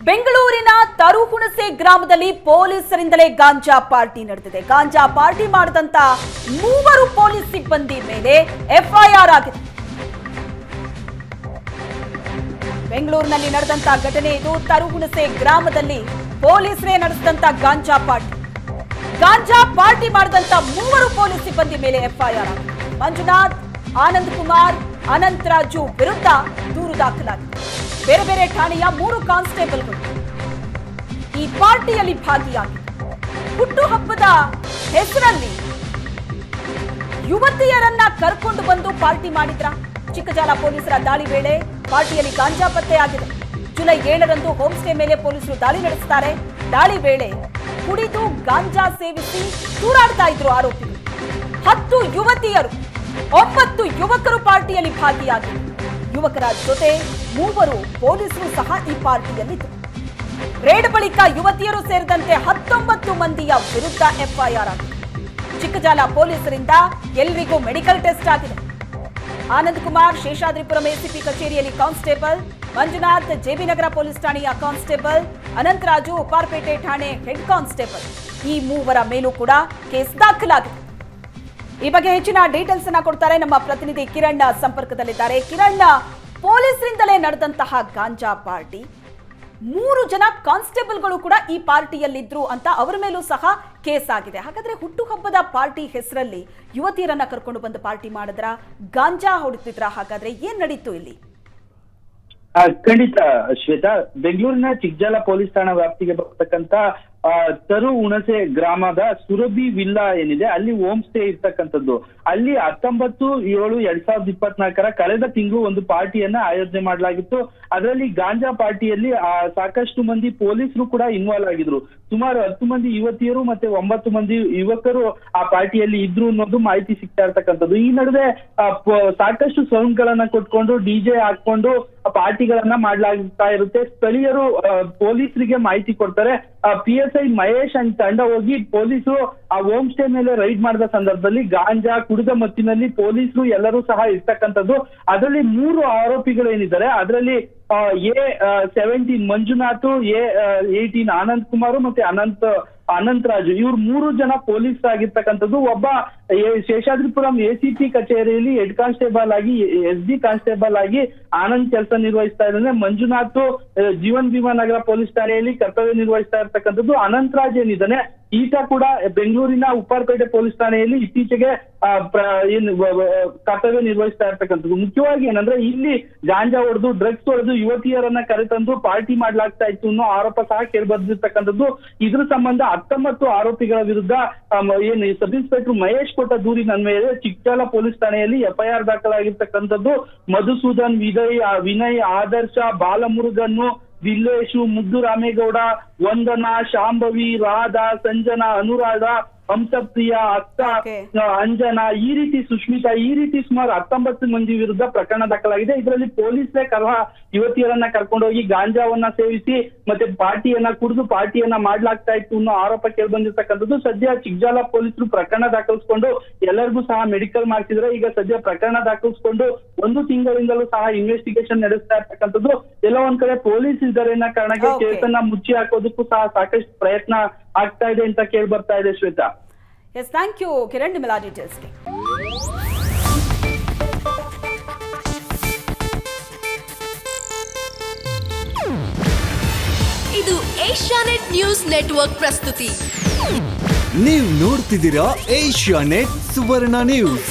ಬೆಂಗಳೂರಿನ ತರುಹುಣಸೆ ಗ್ರಾಮದಲ್ಲಿ ಪೊಲೀಸರಿಂದಲೇ ಗಾಂಜಾ ಪಾರ್ಟಿ ನಡೆದಿದೆ. ಗಾಂಜಾ ಪಾರ್ಟಿ ಮಾಡಿದಂತ 3 ಪೊಲೀಸ್ ಸಿಬ್ಬಂದಿ ಮೇಲೆ ಎಫ್ಐಆರ್ ಆಗಿದೆ. ಬೆಂಗಳೂರಿನಲ್ಲಿ ನಡೆದಂತ ಘಟನೆ ಇದು. ತರುಹುಣಸೆ ಗ್ರಾಮದಲ್ಲಿ ಪೊಲೀಸರೇ ನಡೆಸಿದಂತ ಗಾಂಜಾ ಪಾರ್ಟಿ ಮಾಡಿದಂತ 3 ಪೊಲೀಸ್ ಸಿಬ್ಬಂದಿ ಮೇಲೆ ಎಫ್ಐಆರ್ ಆಗಿದೆ. ಮಂಜುನಾಥ್, ಆನಂದ್ ಕುಮಾರ್, ಅನಂತರಾಜು ವಿರುದ್ಧ ದೂರು ದಾಖಲಾಗಿದೆ. ಬೇರೆ ಬೇರೆ ಠಾಣೆಯ 3 ಕಾನ್ಸ್ಟೇಬಲ್ಗಳು ಈ ಪಾರ್ಟಿಯಲ್ಲಿ ಭಾಗಿಯಾಗಿದ್ದರು. ಹುಟ್ಟುಹಬ್ಬದ ಹೆಸರಲ್ಲಿ ಯುವತಿಯರನ್ನ ಕರ್ಕೊಂಡು ಬಂದು ಪಾರ್ಟಿ ಮಾಡಿದ್ರ. ಚಿಕ್ಕಜಾಲ ಪೊಲೀಸರ ದಾಳಿ ವೇಳೆ ಪಾರ್ಟಿಯಲ್ಲಿ ಗಾಂಜಾ ಪತ್ತೆಯಾಗಿದೆ. ಜುಲೈ 7ರಂದು ಹೋಮ್ ಸ್ಟೇ ಮೇಲೆ ಪೊಲೀಸರು ದಾಳಿ ನಡೆಸುತ್ತಾರೆ. ದಾಳಿ ವೇಳೆ ಕುಡಿದು ಗಾಂಜಾ ಸೇವಿಸಿ ತೂರಾಡ್ತಾ ಇದ್ರು ಆರೋಪಿಗಳು. 10 ಯುವತಿಯರು 9 ಯುವಕರು ಪಾರ್ಟಿಯಲ್ಲಿ ಭಾಗಿಯಾಗಿದ್ದರು. ಯುವಕರ ಜೊತೆ 3 ಪೊಲೀಸರು ಸಹ ಈ ಪಾರ್ಟಿಯಲ್ಲಿದ್ದರು. ರೇಡ್ ಬಳಿಕ ಯುವತಿಯರು ಸೇರಿದಂತೆ 19 ಮಂದಿಯ ವಿರುದ್ಧ ಎಫ್ಐಆರ್ ಆಗಿದೆ. ಚಿಕ್ಕಜಾಲ ಪೊಲೀಸರಿಂದ ಎಲ್ಲರಿಗೂ ಮೆಡಿಕಲ್ ಟೆಸ್ಟ್ ಆಗಿದೆ. ಆನಂದ್ ಕುಮಾರ್ ಶೇಷಾದ್ರಿಪುರಂ ಎಸಿಪಿ ಕಚೇರಿಯಲ್ಲಿ ಕಾನ್ಸ್ಟೇಬಲ್, ಮಂಜುನಾಥ್ ಜೆಬಿ ನಗರ ಪೊಲೀಸ್ ಠಾಣೆಯ ಕಾನ್ಸ್ಟೇಬಲ್, ಅನಂತರಾಜು ಉಪ್ಪಾರಪೇಟೆ ಠಾಣೆ ಹೆಡ್ ಕಾನ್ಸ್ಟೇಬಲ್. ಈ 3 ಮೇಲೂ ಕೂಡ ಕೇಸ್ ದಾಖಲಾಗಿದೆ. ಈ ಬಗ್ಗೆ ಹೆಚ್ಚಿನ ಡೀಟೇಲ್ಸ್ ಅನ್ನ ಕೊಡ್ತಾರೆ ನಮ್ಮ ಪ್ರತಿನಿಧಿ ಕಿರಣ್ ಸಂಪರ್ಕದಲ್ಲಿದ್ದಾರೆ. ಕಿರಣ್, ಪೊಲೀಸರಿಂದಲೇ ನಡೆದಂತಹ ಗಾಂಜಾ ಪಾರ್ಟಿ, 3 ಜನ ಕಾನ್ಸ್ಟೇಬಲ್ಗಳು ಕೂಡ ಈ ಪಾರ್ಟಿಯಲ್ಲಿದ್ರು ಅಂತ ಅವರ ಮೇಲೂ ಸಹ ಕೇಸ್ ಆಗಿದೆ. ಹಾಗಾದ್ರೆ ಹುಟ್ಟುಹಬ್ಬದ ಪಾರ್ಟಿ ಹೆಸರಲ್ಲಿ ಯುವತಿಯರನ್ನ ಕರ್ಕೊಂಡು ಬಂದು ಪಾರ್ಟಿ ಮಾಡಿದ್ರ, ಗಾಂಜಾ ಹೊಡೆದಿದ್ರ? ಹಾಗಾದ್ರೆ ಏನ್ ನಡೀತು ಇಲ್ಲಿ? ಖಂಡಿತ ಶ್ವೇತಾ, ಬೆಂಗಳೂರಿನ ಚಿಕ್ಕಜಾಲ ಪೊಲೀಸ್ ಠಾಣಾ ವ್ಯಾಪ್ತಿಗೆ ಬರ್ತಕ್ಕಂತ ತರುಹುಣಸೆ ಗ್ರಾಮದ ಸುರಭಿ ವಿಲ್ಲಾ ಏನಿದೆ, ಅಲ್ಲಿ ಹೋಮ್ ಸ್ಟೇ ಇರ್ತಕ್ಕಂಥದ್ದು. ಅಲ್ಲಿ 19/7/2024 ಕಳೆದ ತಿಂಗಳು ಒಂದು ಪಾರ್ಟಿಯನ್ನ ಆಯೋಜನೆ ಮಾಡಲಾಗಿತ್ತು. ಅದರಲ್ಲಿ ಗಾಂಜಾ ಪಾರ್ಟಿಯಲ್ಲಿ ಸಾಕಷ್ಟು ಮಂದಿ ಪೊಲೀಸರು ಕೂಡ ಇನ್ವಾಲ್ವ್ ಆಗಿದ್ರು. ಸುಮಾರು 10 ಮಂದಿ ಯುವತಿಯರು ಮತ್ತೆ 9 ಮಂದಿ ಯುವಕರು ಆ ಪಾರ್ಟಿಯಲ್ಲಿ ಇದ್ರು ಅನ್ನೋದು ಮಾಹಿತಿ ಸಿಗ್ತಾ ಇರ್ತಕ್ಕಂಥದ್ದು. ಈ ನಡುವೆ ಸಾಕಷ್ಟು ಸೌಂಡ್ ಗಳನ್ನ ಕೊಟ್ಕೊಂಡು ಡಿಜೆ ಹಾಕೊಂಡು ಪಾರ್ಟಿಗಳನ್ನ ಮಾಡ್ಲಾಗ್ತಾ ಇರುತ್ತೆ. ಸ್ಥಳೀಯರು ಪೊಲೀಸರಿಗೆ ಮಾಹಿತಿ ಕೊಡ್ತಾರೆ. PSI ಮಹೇಶ್ ಅಂತ ತಂಡ ಹೋಗಿ ಪೊಲೀಸರು ಆ ಹೋಮ್ ಸ್ಟೇ ಮೇಲೆ ರೈಡ್ ಮಾಡಿದ ಸಂದರ್ಭದಲ್ಲಿ ಗಾಂಜಾ ಕುಡಿದ ಮತ್ತಿನಲ್ಲಿ ಪೊಲೀಸರು ಎಲ್ಲರೂ ಸಹ ಇರ್ತಕ್ಕಂಥದ್ದು. ಅದರಲ್ಲಿ 3 ಆರೋಪಿಗಳೇನಿದ್ದಾರೆ, ಅದರಲ್ಲಿ A17 ಮಂಜುನಾಥ್, A18 ಆನಂದ್ ಕುಮಾರ್ ಮತ್ತೆ ಅನಂತರಾಜು, ಇವ್ರು 3 ಜನ ಪೊಲೀಸ್ ಆಗಿರ್ತಕ್ಕಂಥದ್ದು. ಒಬ್ಬ ಶೇಷಾದ್ರಿಪುರಂ ಎಸಿಪಿ ಕಚೇರಿಯಲ್ಲಿ ಹೆಡ್ ಕಾನ್ಸ್ಟೇಬಲ್ ಆಗಿ, SD ಕಾನ್ಸ್ಟೇಬಲ್ ಆಗಿ ಆನಂದ್ ಕೆಲಸ ನಿರ್ವಹಿಸ್ತಾ ಇದ್ದಾನೆ. ಮಂಜುನಾಥ್ ಜೀವನ್ ಭೀಮಾ ನಗರ ಪೊಲೀಸ್ ಠಾಣೆಯಲ್ಲಿ ಕರ್ತವ್ಯ ನಿರ್ವಹಿಸ್ತಾ ಇರ್ತಕ್ಕಂಥದ್ದು. ಅನಂತರಾಜ್ ಏನಿದ್ದಾನೆ, ಈತ ಕೂಡ ಬೆಂಗಳೂರಿನ ಉಪ್ಪಾರಪೇಟೆ ಪೊಲೀಸ್ ಠಾಣೆಯಲ್ಲಿ ಇತ್ತೀಚೆಗೆ ಕರ್ತವ್ಯ ನಿರ್ವಹಿಸ್ತಾ ಇರ್ತಕ್ಕಂಥದ್ದು. ಮುಖ್ಯವಾಗಿ ಏನಂದ್ರೆ, ಇಲ್ಲಿ ಗಾಂಜಾ ಹೊಡೆದು ಡ್ರಗ್ಸ್ ಹೊಡೆದು ಯುವತಿಯರನ್ನ ಕರೆತಂದು ಪಾರ್ಟಿ ಮಾಡ್ಲಾಗ್ತಾ ಇತ್ತು ಅನ್ನೋ ಆರೋಪ ಸಹ ಕೇಳಿಬಂದಿರ್ತಕ್ಕಂಥದ್ದು. ಇದ್ರ ಸಂಬಂಧ 19 ಆರೋಪಿಗಳ ವಿರುದ್ಧ ಏನು ಸಬ್ ಇನ್ಸ್ಪೆಕ್ಟರ್ ಮಹೇಶ್ ಕೊಟ್ಟ ದೂರಿನ ಮೇಲೆ ಚಿಕ್ಕಜಾಲ ಪೊಲೀಸ್ ಠಾಣೆಯಲ್ಲಿ FIR ದಾಖಲಾಗಿರ್ತಕ್ಕಂಥದ್ದು. ಮಧುಸೂದನ್, ವಿನಯ್, ಆದರ್ಶ, ಬಾಲಮುರುಗನ್ನು, ವಿಲ್ಲೇಶು, ಮುದ್ದು ರಾಮೇಗೌಡ, ವಂದನಾ, ಶಾಂಭವಿ, ರಾಧಾ, ಸಂಜನಾ, ಅನುರಾಧ, ಹಂಸಪ್ರಿಯ, ಅಕ್ಕ, ಅಂಜನಾ, ಈ ರೀತಿ ಸುಷ್ಮಿತಾ, ಈ ರೀತಿ ಸುಮಾರು 19 ಮಂದಿ ವಿರುದ್ಧ ಪ್ರಕರಣ ದಾಖಲಾಗಿದೆ. ಇದರಲ್ಲಿ ಪೊಲೀಸರೇ ಯುವತಿಯರನ್ನ ಕರ್ಕೊಂಡೋಗಿ ಗಾಂಜಾವನ್ನ ಸೇವಿಸಿ ಮತ್ತೆ ಪಾರ್ಟಿಯನ್ನ ಕುಡಿದು ಪಾರ್ಟಿಯನ್ನ ಮಾಡ್ಲಾಗ್ತಾ ಇತ್ತು ಅನ್ನೋ ಆರೋಪ ಕೇಳಿ ಬಂದಿರ್ತಕ್ಕಂಥದ್ದು. ಸದ್ಯ ಚಿಕ್ಕಜಾಲ ಪೊಲೀಸರು ಪ್ರಕರಣ ದಾಖಲಿಸಿಕೊಂಡು ಎಲ್ಲರಿಗೂ ಸಹ ಮೆಡಿಕಲ್ ಮಾಡಿಸಿದ್ರೆ. ಈಗ ಸದ್ಯ ಪ್ರಕರಣ ದಾಖಲಿಸಿಕೊಂಡು 1 ತಿಂಗಳಿಂದಲೂ ಸಹ ಇನ್ವೆಸ್ಟಿಗೇಷನ್ ನಡೆಸ್ತಾ ಇರ್ತಕ್ಕಂಥದ್ದು. ಎಲ್ಲ ಒಂದ್ ಕಡೆ ಪೊಲೀಸ್ ಇದ್ದಾರೆ ಅನ್ನೋ ಕಾರಣಕ್ಕೆ ಕೇಸನ್ನ ಮುಚ್ಚಿ ಹಾಕೋದಕ್ಕೂ ಸಹ ಸಾಕಷ್ಟು ಪ್ರಯತ್ನ ಆಗ್ತಾ ಇದೆ ಅಂತ ಕೇಳಿ ಬರ್ತಾ ಇದೆ Shweta. Yes, thank you Kiran, ನಿಮ್ಮೆಲ್ಲ ಡೀಟೇಲ್ಸ್ಗೆ. ಇದು ಏಷ್ಯಾನೆಟ್ ನ್ಯೂಸ್ ನೆಟ್ವರ್ಕ್ ಪ್ರಸ್ತುತಿ. ನೀವು ನೋಡ್ತಿದ್ದೀರಾ ಏಷ್ಯಾನೆಟ್ ಸುವರ್ಣ ನ್ಯೂಸ್.